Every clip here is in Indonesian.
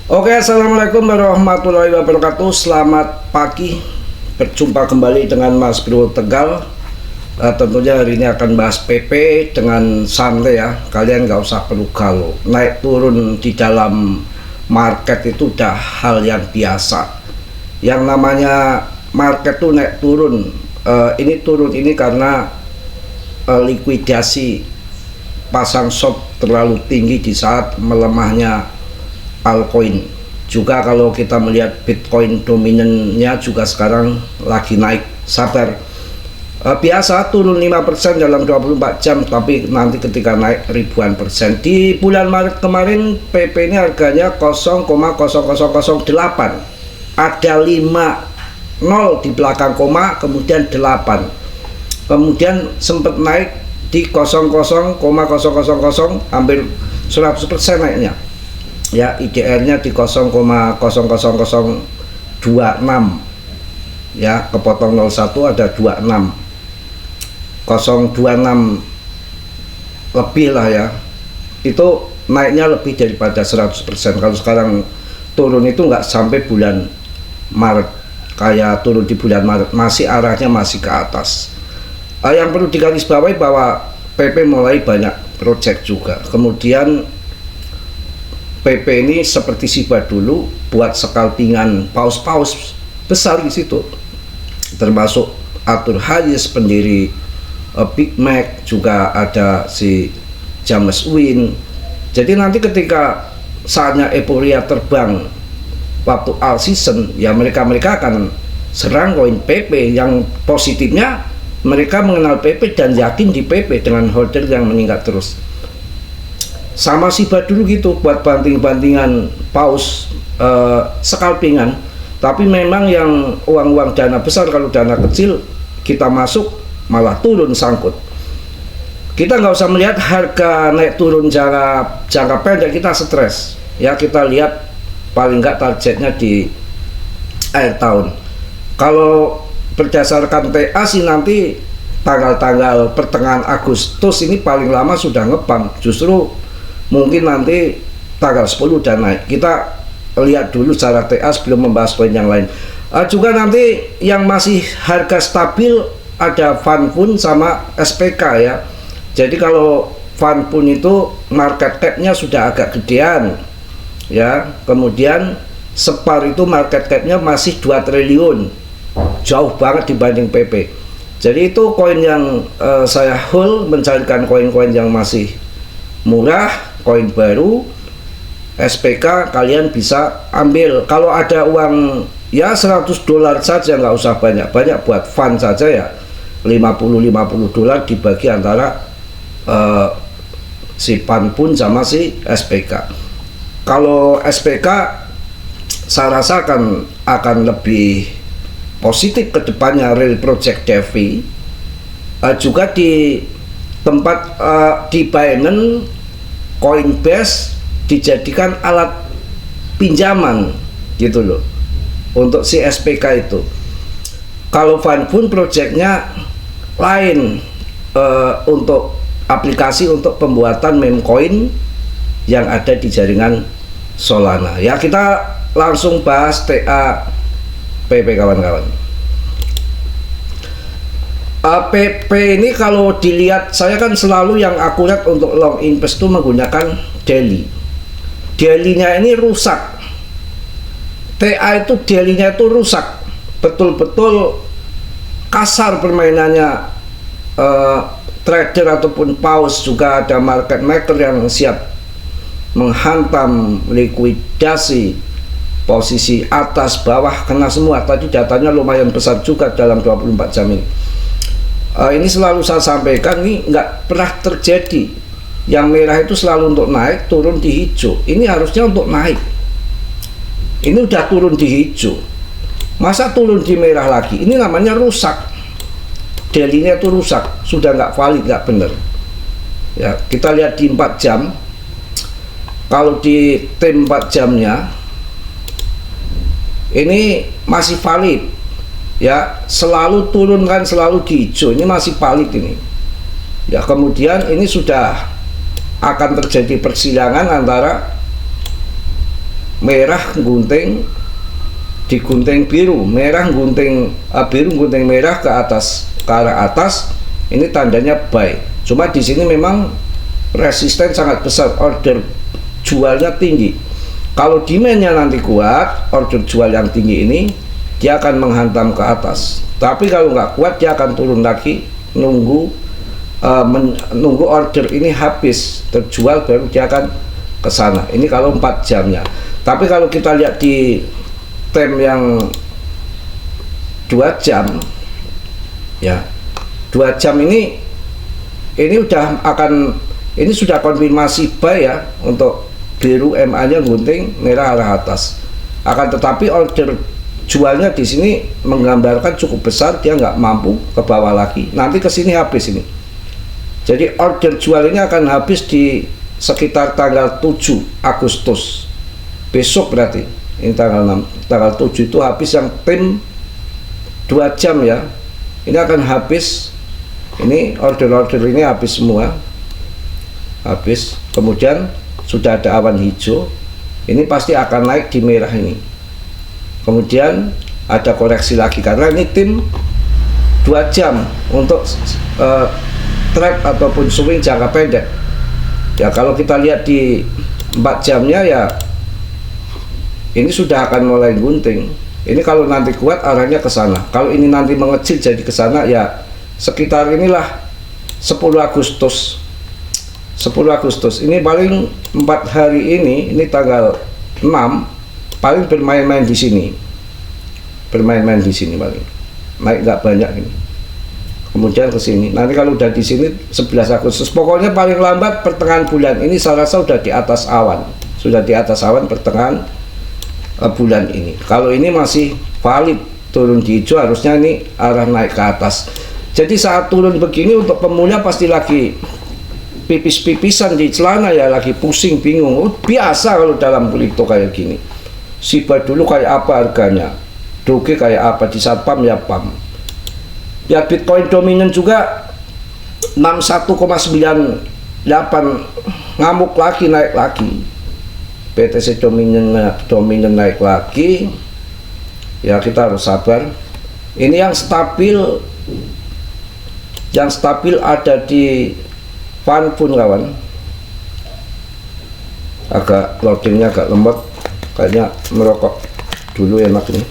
Oke, assalamualaikum warahmatullahi wabarakatuh. Selamat pagi. Berjumpa kembali dengan Mas Bro Tegal. Tentunya hari ini akan bahas PP dengan santai ya. Kalian nggak usah perlu galau. Naik turun di dalam market itu udah hal yang biasa. Yang namanya market tuh naik turun. Ini turun ini karena likuidasi pasang short terlalu tinggi di saat melemahnya altcoin. Juga kalau kita melihat Bitcoin dominannya juga sekarang lagi naik. Sabar, biasa turun 5% dalam 24 jam, tapi nanti ketika naik ribuan persen. Di bulan Maret kemarin PP ini harganya 0,0008, ada 5 nol di belakang koma, kemudian 8, kemudian sempat naik di 00,000, hampir 100% naiknya ya. IDR-nya di 0,00026 ya, kepotong 01 ada 26, 026 lebih lah ya. Itu naiknya lebih daripada 100%. Kalau sekarang turun itu nggak sampai bulan Maret, kayak turun di bulan Maret, masih arahnya masih ke atas. Yang perlu digarisbawahi bahwa PP mulai banyak project juga. Kemudian PP ini seperti Shiba dulu buat scalpingan paus-paus besar di situ, termasuk Arthur Hayes pendiri Big Mac, juga ada si James Wynn. Jadi nanti ketika saatnya euforia terbang waktu all season ya, mereka akan serang koin PP. Yang positifnya mereka mengenal PP dan yakin di PP dengan holder yang meningkat terus. Sama Shiba dulu gitu, buat banting-bantingan paus, scalpingan. Tapi memang yang uang-uang dana besar, kalau dana kecil kita masuk malah turun sangkut. Kita nggak usah melihat harga naik turun jangka pendek, kita stres ya. Kita lihat paling nggak targetnya di akhir tahun. Kalau berdasarkan TA sih nanti tanggal-tanggal pertengahan Agustus ini paling lama sudah ngebang. Justru mungkin nanti tanggal 10 udah naik. Kita lihat dulu secara TA sebelum membahas koin yang lain. Juga nanti yang masih harga stabil ada Fanpun sama SPK ya. Jadi kalau Fanpun itu market cap-nya sudah agak gedean ya. Kemudian Separ itu market cap-nya masih 2 triliun, jauh banget dibanding PP. Jadi itu koin yang saya hold, mencarikan koin-koin yang masih murah, koin baru. SPK kalian bisa ambil kalau ada uang ya $100 saja, nggak usah banyak-banyak, buat fun saja ya. 50 dolar dibagi antara si Fanpun sama si SPK. Kalau SPK saya rasa akan lebih positif ke depannya. Real Project Devi juga di tempat di Binance, Coinbase dijadikan alat pinjaman gitu loh untuk si SPK itu. Kalau Fanpun projectnya lain, untuk aplikasi untuk pembuatan meme coin yang ada di jaringan Solana ya. Kita langsung bahas TA PP kawan-kawan. PP ini kalau dilihat, saya kan selalu yang akurat untuk long invest itu menggunakan daily. Daily-nya ini rusak. TA itu daily-nya itu rusak, betul-betul kasar permainannya. Trader ataupun paus, juga ada market maker yang siap menghantam likuidasi posisi atas bawah, kena semua. Tadi datanya lumayan besar juga dalam 24 jam ini. Ini selalu saya sampaikan, ini nggak pernah terjadi. Yang merah itu selalu untuk naik, turun di hijau. Ini harusnya untuk naik. Ini udah turun di hijau, masa turun di merah lagi? Ini namanya rusak. Daily-nya itu rusak, sudah nggak valid, nggak bener ya. Kita lihat di 4 jam. Kalau di tim 4 jamnya ini masih valid ya, selalu turun kan, selalu di hijau. Ini masih valid ini ya. Kemudian ini sudah akan terjadi persilangan antara merah gunting digunting biru, merah gunting biru gunting merah ke atas, ke arah atas, ini tandanya buy. Cuma di sini memang resisten sangat besar, order jualnya tinggi. Kalau demandnya nanti kuat, order jual yang tinggi ini dia akan menghantam ke atas. Tapi kalau nggak kuat dia akan turun lagi, nunggu menunggu order ini habis terjual baru dia akan ke sana. Ini kalau 4 jamnya. Tapi kalau kita lihat di time yang 2 jam ya, 2 jam ini udah akan, ini sudah konfirmasi buy ya, untuk biru MA nya gunting, merah arah atas. Akan tetapi order jualnya di sini menggambarkan cukup besar, dia nggak mampu ke bawah lagi, nanti ke sini habis ini. Jadi order jual ini akan habis di sekitar tanggal 7 Agustus besok, berarti ini tanggal 6, tanggal 7 itu habis yang tim 2 jam ya, ini akan habis. Ini order-order ini habis semua, habis. Kemudian sudah ada awan hijau, ini pasti akan naik di merah ini. Kemudian ada koreksi lagi karena ini tim 2 jam untuk trade ataupun swing jangka pendek ya. Kalau kita lihat di 4 jamnya ya, ini sudah akan mulai gunting. Ini kalau nanti kuat arahnya ke sana. Kalau ini nanti mengecil jadi ke sana ya, sekitar inilah 10 Agustus. 10 Agustus ini paling 4 hari ini tanggal 6 paling bermain-main di sini. Bermain-main di sini paling. Naik nggak banyak ini. Kemudian ke sini. Nanti kalau udah di sini 11 Agustus. Pokoknya paling lambat pertengahan bulan ini saya rasa sudah di atas awan. Sudah di atas awan pertengahan bulan ini. Kalau ini masih valid turun di hijau, harusnya ini arah naik ke atas. Jadi saat turun begini untuk pemula pasti lagi pipis-pipisan di celana ya, lagi pusing bingung. Biasa kalau dalam kripto kayak gini. Shiba dulu kayak apa harganya, Doge kayak apa, di saat pam ya pam. Ya Bitcoin dominan juga 61,98, ngamuk lagi, naik lagi. BTC dominan naik lagi. Ya kita harus sabar. Ini yang stabil ada di Fanpun kawan. Agak loadingnya agak lemot, kayaknya merokok dulu enak nih.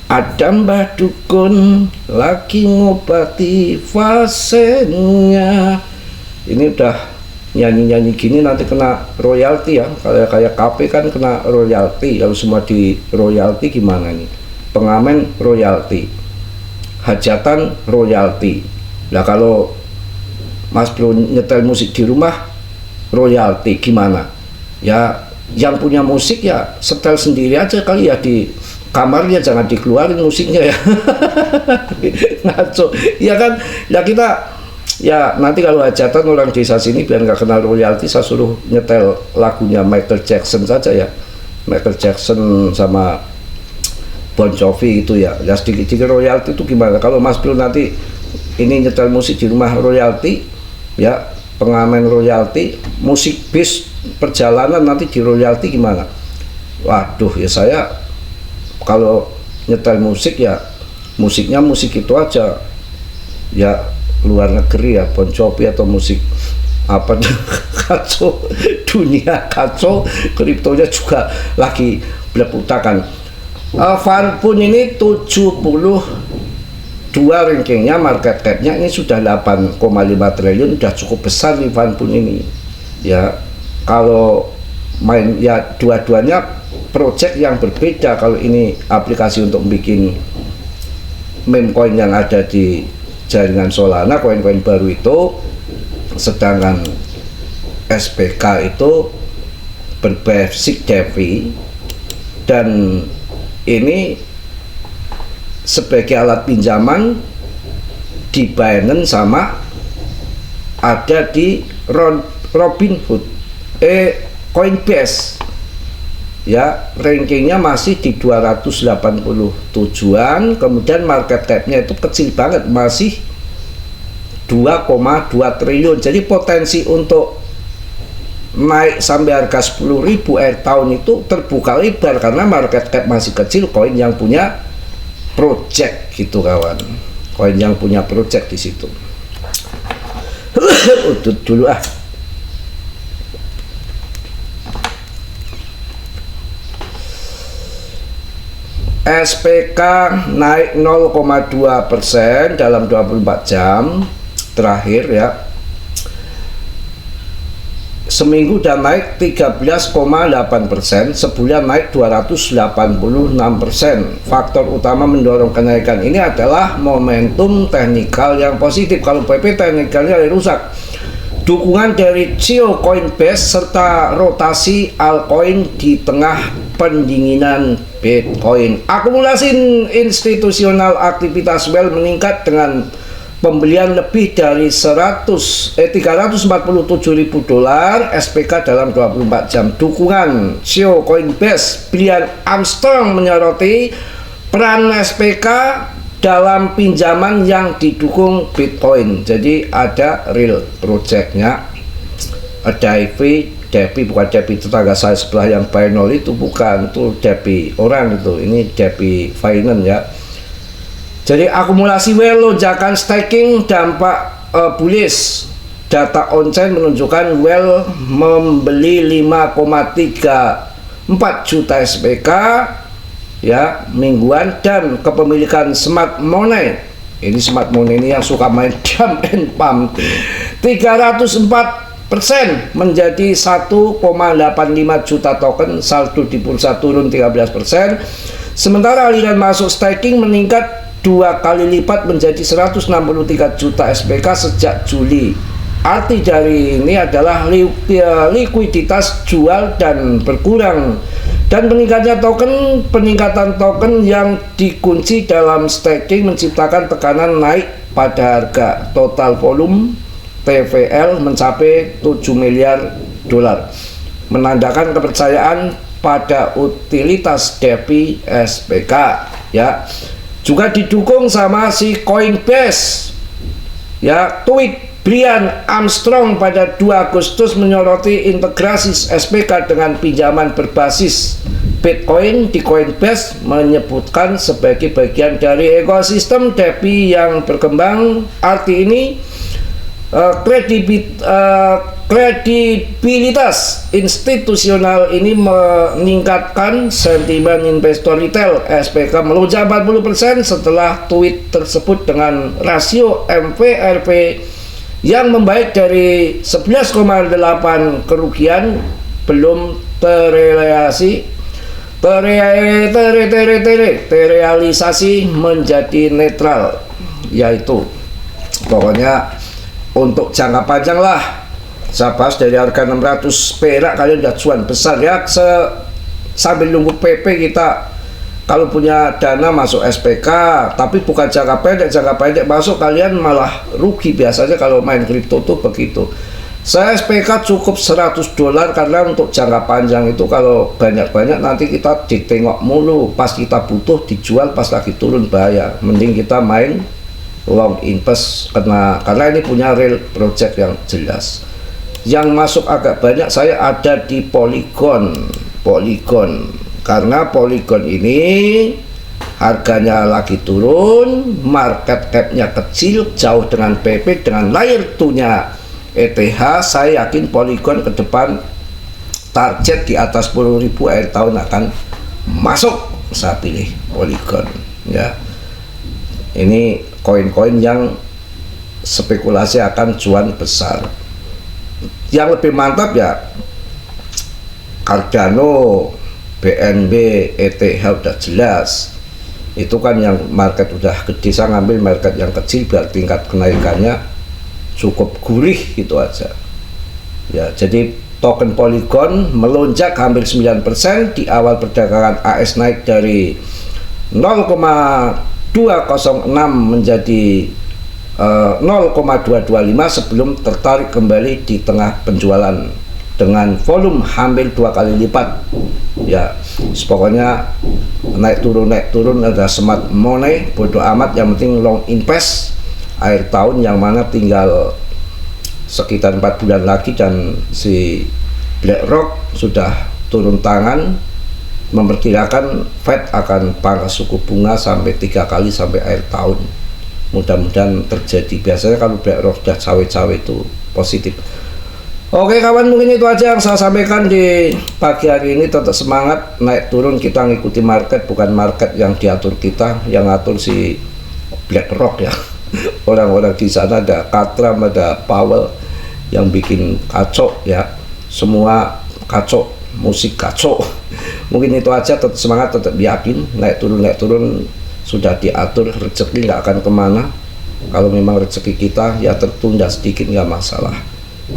Ada Mbah Dukun lagi ngobati fasenya. Ini udah nyanyi-nyanyi gini nanti kena royalti ya. Kayak KP kan kena royalti. Kalau semua di royalti gimana nih? Pengamen royalti, hajatan royalti. Nah kalau Mas Bro nyetel musik di rumah royalti gimana? Ya yang punya musik ya setel sendiri aja kali ya, di kamarnya jangan dikeluarin musiknya ya. Ngaco ya kan ya. Kita ya nanti kalau hajatan orang desa sini biar nggak kena royalti, saya suruh nyetel lagunya Michael Jackson saja ya. Michael Jackson sama Bon Jovi itu ya. Ya sedikit-sedikit royalti itu gimana? Kalau Mas Bro nanti ini nyetel musik di rumah royalti ya, pengamen royalti, musik bis perjalanan nanti di royalti gimana? Waduh ya, saya kalau nyetel musik ya musiknya musik itu aja ya, luar negeri ya, Bon Jovi atau musik apa. Kacau, dunia kacau, kriptonya juga lagi berputakan. Fanpun ini 72 rankingnya, market capnya ini sudah 8,5 triliun, sudah cukup besar di Fanpun ini ya. Kalau main ya dua-duanya project yang berbeda. Kalau ini aplikasi untuk bikin meme coin yang ada di jaringan Solana, koin-koin baru itu, sedangkan SPK itu berbasis DeFi, dan ini sebagai alat pinjaman di Binance sama ada di Robinhood, Coinbase ya. Rankingnya masih di 287an, kemudian market capnya itu kecil banget, masih 2,2 triliun. Jadi potensi untuk naik sampai harga 10.000 akhir tahun itu terbuka lebar karena market cap masih kecil, koin yang punya project gitu kawan, koin yang punya project di situ. Udut dulu ah. SPK naik 0,2% dalam 24 jam terakhir ya. Seminggu dan naik 13,8%, sebulan naik 286%. Faktor utama mendorong kenaikan ini adalah momentum teknikal yang positif. Kalau PP teknikalnya rusak. Dukungan dari CEO Coinbase serta rotasi altcoin di tengah pendinginan Bitcoin. Akumulasi institusional aktivitas well meningkat dengan pembelian lebih dari 347.000 dolar SPK dalam 24 jam. Dukungan CEO Coinbase Brian Armstrong menyoroti peran SPK dalam pinjaman yang didukung Bitcoin. Jadi ada real projectnya, Depi bukan Depi tetangga saya sebelah yang Binance itu, bukan, itu Depi orang itu, ini Depi Finance ya. Jadi akumulasi well, lonjakan staking, dampak bullish. Data on-chain menunjukkan well membeli 5,34 juta SPK ya mingguan, dan kepemilikan smart money, ini smart money ini yang suka main dump and pump, 304% menjadi 1,85 juta token. Saldo di bursa turun 13%, sementara aliran masuk staking meningkat 2 kali lipat menjadi 163 juta SPK sejak Juli. Arti dari ini adalah likuiditas jual dan berkurang, dan peningkatan token yang dikunci dalam staking menciptakan tekanan naik pada harga. Total volume TVL mencapai 7 miliar dolar, menandakan kepercayaan pada utilitas Depi SPK ya. Juga didukung sama si Coinbase ya. Tweet Brian Armstrong pada 2 Agustus menyoroti integrasi SPK dengan pinjaman berbasis Bitcoin di Coinbase, menyebutkan sebagai bagian dari ekosistem Depi yang berkembang. Arti ini kredibilitas institusional ini meningkatkan sentimen investor retail. SPK melonjak 40% setelah tweet tersebut dengan rasio MVRP yang membaik dari 11,8 kerugian belum terrealisasi menjadi netral, yaitu pokoknya untuk jangka panjang lah. Saya bahas dari harga 600 perak kalian udah cuan besar ya. Sambil nunggu PP kita kalau punya dana masuk SPK, tapi bukan jangka pendek masuk kalian malah rugi. Biasanya kalau main kripto tuh begitu. Saya SPK cukup 100 dolar karena untuk jangka panjang itu kalau banyak-banyak nanti kita ditengok mulu, pas kita butuh dijual, pas lagi turun bahaya. Mending kita main long invest karena ini punya real project yang jelas. Yang masuk agak banyak saya ada di Polygon karena Polygon ini harganya lagi turun, market capnya kecil, jauh dengan PP, dengan layer 2-nya ETH. Saya yakin Polygon ke depan target di atas 10.000 akhir tahun akan masuk. Saya pilih Polygon ya. Ini koin-koin yang spekulasi akan cuan besar. Yang lebih mantap ya Cardano, BNB, ETH udah jelas. Itu kan yang market udah gede, saya ngambil market yang kecil biar tingkat kenaikannya cukup gurih gitu aja. Ya, jadi token Polygon melonjak hampir 9% di awal perdagangan. AS naik dari 0,206 menjadi 0,225 sebelum tertarik kembali di tengah penjualan dengan volume hampir 2 kali lipat ya. Pokoknya naik turun ada smart money, bodoh amat, yang penting long invest akhir tahun, yang mana tinggal sekitar 4 bulan lagi dan si BlackRock sudah turun tangan memperkirakan Fed akan pangkas suku bunga sampai 3 kali sampai akhir tahun. Mudah-mudahan terjadi. Biasanya kalau BlackRock sudah cawe-cawe itu positif. Oke kawan, mungkin itu aja yang saya sampaikan di pagi hari ini. Tetap semangat, naik turun kita ngikuti market, bukan market yang diatur kita, yang ngatur si BlackRock ya. Orang-orang di sana ada Katram, ada Powell yang bikin kacau ya, semua kacau, musik kacau. Mungkin itu aja. Tetap semangat, tetap yakin, naik turun sudah diatur, rezeki nggak akan kemana. Kalau memang rezeki kita ya tertunda sedikit nggak masalah,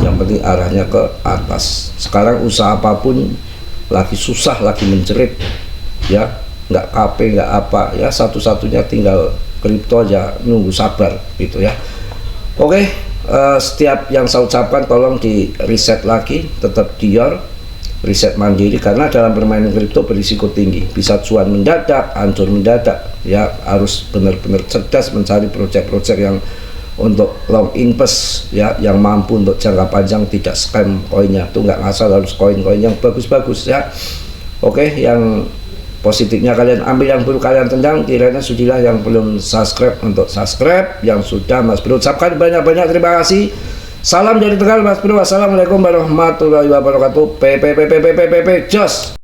yang penting arahnya ke atas. Sekarang usaha apapun lagi susah, lagi menjerit ya, nggak KP nggak apa ya, satu-satunya tinggal kripto aja, nunggu sabar gitu ya. Oke, setiap yang saya ucapkan tolong di riset lagi, tetap dior, riset mandiri, karena dalam bermain kripto berisiko tinggi, bisa cuan mendadak, hancur mendadak ya. Harus benar-benar cerdas mencari proyek-proyek yang untuk long invest ya, yang mampu untuk jangka panjang, tidak scam koinnya. Itu nggak ngasal, harus koin-koin yang bagus-bagus ya. Oke, yang positifnya kalian ambil, yang buruk kalian tendang. Kiranya sudilah yang belum subscribe untuk subscribe, yang sudah Mas Bro ucapkan banyak-banyak terima kasih. Salam dari Tegal Mas Bro. Wassalamualaikum warahmatullahi wabarakatuh. Jos.